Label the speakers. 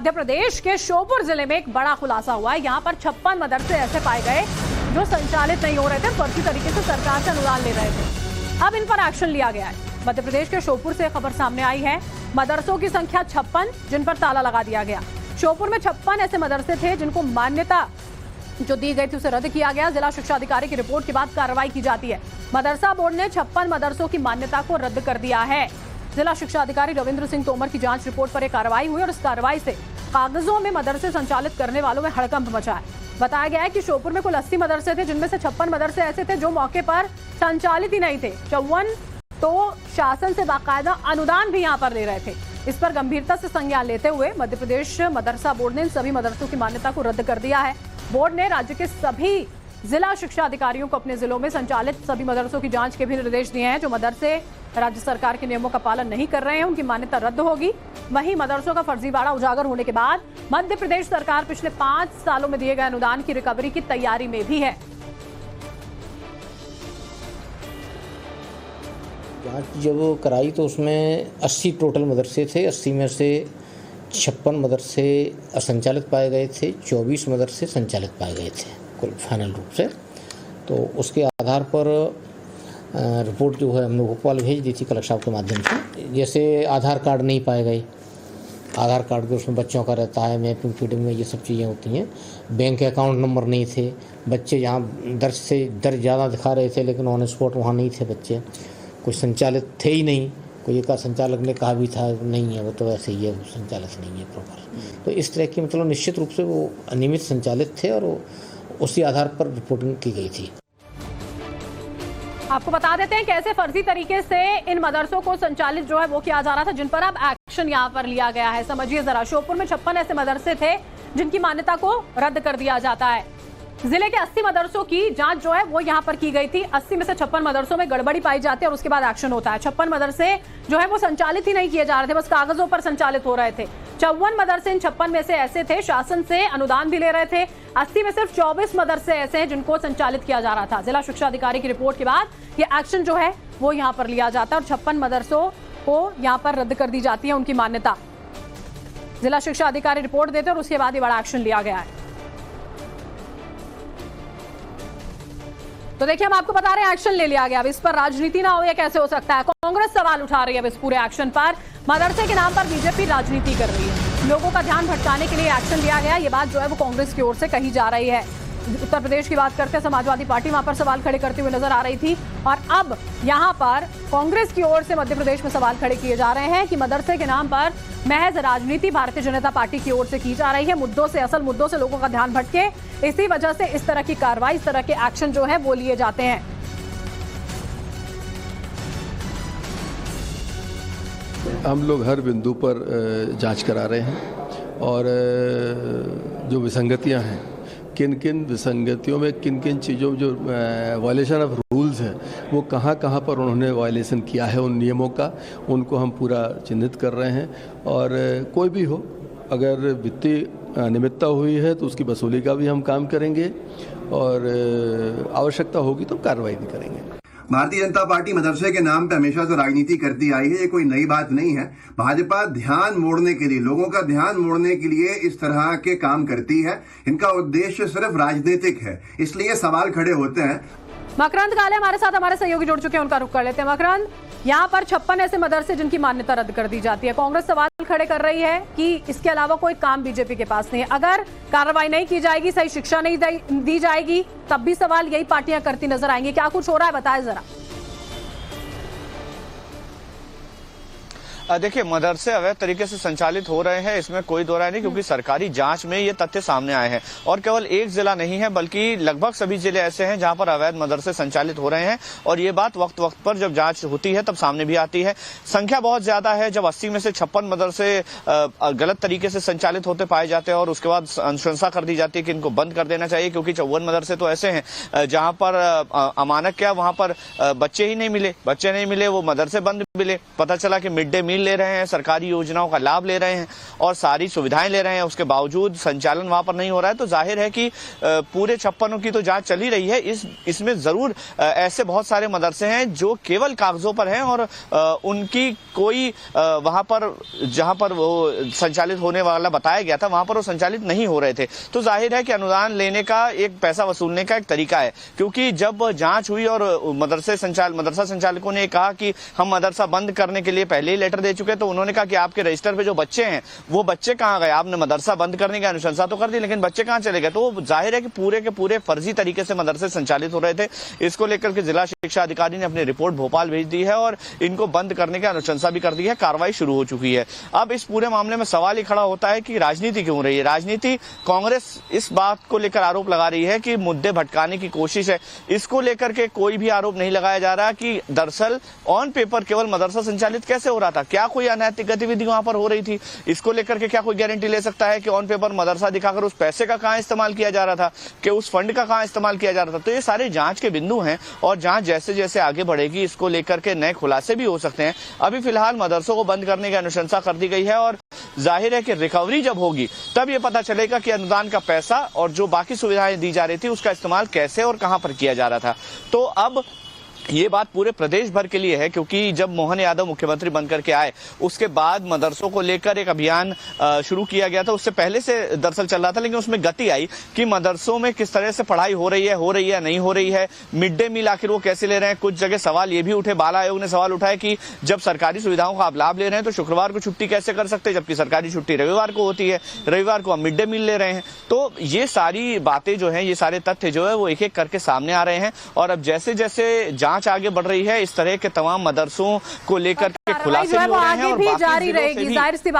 Speaker 1: मध्य प्रदेश के श्योपुर जिले में एक बड़ा खुलासा हुआ है। यहाँ पर 56 मदरसे ऐसे पाए गए जो संचालित नहीं हो रहे थे, फर्जी तरीके से सरकार से अनुदान ले रहे थे। अब इन पर एक्शन लिया गया है। मध्य प्रदेश के श्योपुर से खबर सामने आई है। मदरसों की संख्या 56 जिन पर ताला लगा दिया गया। श्योपुर में 56 ऐसे मदरसे थे जिनको मान्यता जो दी गई थी उसे रद्द किया गया। जिला शिक्षा अधिकारी की रिपोर्ट के बाद कार्रवाई की जाती है। मदरसा बोर्ड ने 56 मदरसों की मान्यता को रद्द कर दिया है। जिला शिक्षा अधिकारी रविंद्र सिंह तोमर की जांच रिपोर्ट पर एक कार्रवाई हुई और इस कार्रवाई से कागजों में मदरसे संचालित करने वालों में हड़कंप मचा है। बताया गया है कि श्योपुर में कुल 80 मदरसे थे, जिनमें से 56 मदरसे ऐसे थे जो मौके पर संचालित ही नहीं थे। 54 तो शासन से बाकायदा अनुदान भी यहाँ पर ले रहे थे। इस पर गंभीरता से संज्ञान लेते हुए मध्य प्रदेश मदरसा बोर्ड ने इन सभी मदरसों की मान्यता को रद्द कर दिया है। बोर्ड ने राज्य के सभी जिला शिक्षा अधिकारियों को अपने जिलों में संचालित सभी मदरसों की जांच के भी निर्देश दिए हैं। जो मदरसे राज्य सरकार के नियमों का पालन नहीं कर रहे हैं उनकी मान्यता रद्द होगी। वहीं मदरसों का फर्जीवाड़ा उजागर होने के बाद मध्य प्रदेश सरकार पिछले 5 सालों में दिए गए अनुदान की रिकवरी की तैयारी में भी है।
Speaker 2: जांच जब कराई तो उसमें 80 टोटल मदरसे थे। 80 में से 56 मदरसे असंचालित पाए गए थे, 24 मदरसे संचालित पाए गए थे कुल फाइनल रूप से। तो उसके आधार पर रिपोर्ट जो है हमने भोपाल भेज दी थी कलेक्टर साहब के माध्यम से। जैसे आधार कार्ड नहीं पाए गए, आधार कार्ड के उसमें बच्चों का रहता है, मैपिंग फीडिंग में ये सब चीज़ें होती हैं। बैंक अकाउंट नंबर नहीं थे, बच्चे जहाँ दर्ज से दर्ज ज़्यादा दिखा रहे थे लेकिन ऑन स्पॉट वहाँ नहीं थे बच्चे, कुछ संचालित थे ही नहीं। कोई एक संचालक ने कहा भी था नहीं है वो तो ऐसे ही है, संचालित नहीं है प्रॉपर। तो इस तरह की मतलब निश्चित रूप से वो अनियमित संचालित थे और उसी आधार पर रिपोर्टिंग की गई थी।
Speaker 1: आपको बता देते हैं कैसे फर्जी तरीके से इन मदरसों को संचालित जो है वो किया जा रहा था, जिन पर अब एक्शन यहाँ पर लिया गया है। समझिए जरा, श्योपुर में 56 ऐसे मदरसे थे जिनकी मान्यता को रद्द कर दिया जाता है। जिले के 80 मदरसों की जांच जो है वो यहाँ पर की गई थी। 80 में से 56 मदरसों में गड़बड़ी पाई जाती है और उसके बाद एक्शन होता है। 56 मदरसे जो है वो संचालित ही नहीं किए जा रहे थे, बस कागजों पर संचालित हो रहे थे। 54 मदरसे इन 56 में से ऐसे थे शासन से अनुदान भी ले रहे थे। 80 में सिर्फ 24 मदरसे ऐसे हैं जिनको संचालित किया जा रहा था। जिला शिक्षा अधिकारी की रिपोर्ट के बाद ये एक्शन जो है वो यहाँ पर लिया जाता है और 56 मदरसों को यहाँ पर रद्द कर दी जाती है उनकी मान्यता। जिला शिक्षा अधिकारी रिपोर्ट देते और उसके बाद ये बड़ा एक्शन लिया गया है। तो देखिए, हम आपको बता रहे हैं एक्शन ले लिया गया। अब इस पर राजनीति ना हो यह कैसे हो सकता है? कांग्रेस सवाल उठा रही है अब इस पूरे एक्शन पर। मदरसे के नाम पर बीजेपी राजनीति कर रही है, लोगों का ध्यान भटकाने के लिए एक्शन लिया गया। ये बात जो है वो कांग्रेस की ओर से कही जा रही है। उत्तर प्रदेश की बात करते हैं, समाजवादी पार्टी वहां पर सवाल खड़े करते हुए नजर आ रही थी और अब यहां पर कांग्रेस की ओर से मध्य प्रदेश में सवाल खड़े किए जा रहे हैं कि मदरसे के नाम पर महज राजनीति भारतीय जनता पार्टी की ओर से की जा रही है। मुद्दों से, असल मुद्दों से लोगों का ध्यान भटके, इसी वजह से इस तरह की कार्रवाई, इस तरह के एक्शन जो है वो लिए जाते हैं।
Speaker 3: हम लोग हर बिंदु पर जांच करा रहे हैं और जो विसंगतियां हैं, किन किन विसंगतियों में किन किन चीज़ों जो वायलेशन ऑफ रूल्स हैं वो कहाँ कहाँ पर उन्होंने वायलेशन किया है उन नियमों का, उनको हम पूरा चिन्हित कर रहे हैं। और कोई भी हो, अगर वित्तीय अनियमितता हुई है तो उसकी वसूली का भी हम काम करेंगे और आवश्यकता होगी तो कार्रवाई भी करेंगे।
Speaker 4: भारतीय जनता पार्टी मदरसे के नाम पे हमेशा से राजनीति करती आई है, ये कोई नई बात नहीं है। भाजपा ध्यान मोड़ने के लिए, लोगों का ध्यान मोड़ने के लिए इस तरह के काम करती है। इनका उद्देश्य सिर्फ राजनीतिक है, इसलिए सवाल खड़े होते हैं।
Speaker 1: मकरंद काले हमारे साथ हमारे सहयोगी जुड़ चुके हैं, उनका रुख कर लेते हैं। मकरंद, यहाँ पर 56 ऐसे मदरसे जिनकी मान्यता रद्द कर दी जाती है, कांग्रेस सवाल खड़े कर रही है कि इसके अलावा कोई काम बीजेपी के पास नहीं है। अगर कार्रवाई नहीं की जाएगी, सही शिक्षा नहीं दी जाएगी, तब भी सवाल यही पार्टियां करती नजर आएंगी। क्या कुछ हो रहा है, बताएं जरा।
Speaker 5: देखिए, मदरसे अवैध तरीके से संचालित हो रहे हैं, इसमें कोई दो राय नहीं, क्योंकि सरकारी जांच में ये तथ्य सामने आए हैं। और केवल एक जिला नहीं है बल्कि लगभग सभी जिले ऐसे हैं जहां पर अवैध मदरसे संचालित हो रहे हैं और ये बात वक्त वक्त पर जब जांच होती है तब सामने भी आती है। संख्या बहुत ज्यादा है। जब 80 में से 56 मदरसे गलत तरीके से संचालित होते पाए जाते हैं और उसके बाद अनुशंसा कर दी जाती है कि इनको बंद कर देना चाहिए, क्योंकि 54 मदरसे तो ऐसे हैं जहां पर अमानक क्या, वहां पर बच्चे ही नहीं मिले, वो मदरसे बंद मिले। पता चला कि मिड डे मील मिड ले रहे हैं, सरकारी योजनाओं का लाभ ले रहे हैं और सारी सुविधाएं ले रहे हैं, उसके बावजूद संचालन वहां पर नहीं हो रहा है, तो जाहिर है कि पूरे 56 की तो जांच चल ही रही है। इसमें जरूर ऐसे बहुत सारे मदरसे हैं जो केवल कागजों पर हैं और उनकी कोई वहां पर जहां पर वो संचालित होने वाला बताया गया था वहां पर वो संचालित नहीं हो रहे थे। तो जाहिर है कि अनुदान लेने का एक पैसा वसूलने का एक तरीका है, क्योंकि जब जांच हुई और मदरसा संचालकों ने कहा कि हम मदरसा बंद करने के लिए पहले ही लेटर दे चुके, तो उन्होंने कहा कि आपके रजिस्टर पे जो बच्चे हैं वो बच्चे कहाँ गए? आपने मदरसा बंद करने की अनुशंसा तो कर दी, लेकिन बच्चे कहाँ चले गए? तो जाहिर है कि पूरे के पूरे फर्जी तरीके से मदरसे संचालित हो रहे थे। इसको लेकर के जिला शिक्षा अधिकारी ने अपनी रिपोर्ट भोपाल भेज दी है और इनको बंद करने की अनुशंसा भी कर दी है, कार्रवाई शुरू हो चुकी है। अब इस पूरे मामले में सवाल ही खड़ा होता है कि राजनीति क्यों रही है? राजनीति, कांग्रेस इस बात को लेकर आरोप लगा रही है कि मुद्दे भटकाने की कोशिश है। इसको लेकर के कोई भी आरोप नहीं लगाया जा रहा कि दरअसल ऑन पेपर केवल मदरसा संचालित कैसे हो रहा था, क्या कोई अनैतिक गतिविधि वहां पर हो रही थी? इसको लेकर के क्या कोई गारंटी ले सकता है कि ऑन पेपर मदरसा दिखाकर उस पैसे का कहां इस्तेमाल किया जा रहा था, कि उस फंड का कहां इस्तेमाल किया जा रहा था? तो ये सारे जांच के बिंदु हैं और जांच जैसे जैसे आगे बढ़ेगी इसको लेकर के नए खुलासे भी हो सकते हैं। अभी फिलहाल मदरसों को बंद करने की अनुशंसा कर दी गई है और जाहिर है कि रिकवरी जब होगी तब ये पता चलेगा कि अनुदान का पैसा और जो बाकी सुविधाएं दी जा रही थी उसका इस्तेमाल कैसे और कहां पर किया जा रहा था। तो अब ये बात पूरे प्रदेश भर के लिए है, क्योंकि जब मोहन यादव मुख्यमंत्री बनकर के आए उसके बाद मदरसों को लेकर एक अभियान शुरू किया गया था। उससे पहले से दरअसल चल रहा था, लेकिन उसमें गति आई कि मदरसों में किस तरह से पढ़ाई हो रही है नहीं हो रही है, मिड डे मील आखिर वो कैसे ले रहे हैं। कुछ जगह सवाल ये भी उठे, बाल आयोग ने सवाल उठाया कि जब सरकारी सुविधाओं का आप लाभ ले रहे हैं तो शुक्रवार को छुट्टी कैसे कर सकते हैं, जबकि सरकारी छुट्टी रविवार को होती है, रविवार को हम मिड डे मील ले रहे हैं। तो ये सारी बातें जो है, ये सारे तथ्य जो है वो एक एक करके सामने आ रहे हैं और अब जैसे जैसे जांच आगे बढ़ रही है इस तरह के तमाम मदरसों को लेकर के खुलासे भी हो रहे हैं और
Speaker 1: जारी रहेगी। जाहिर सी बात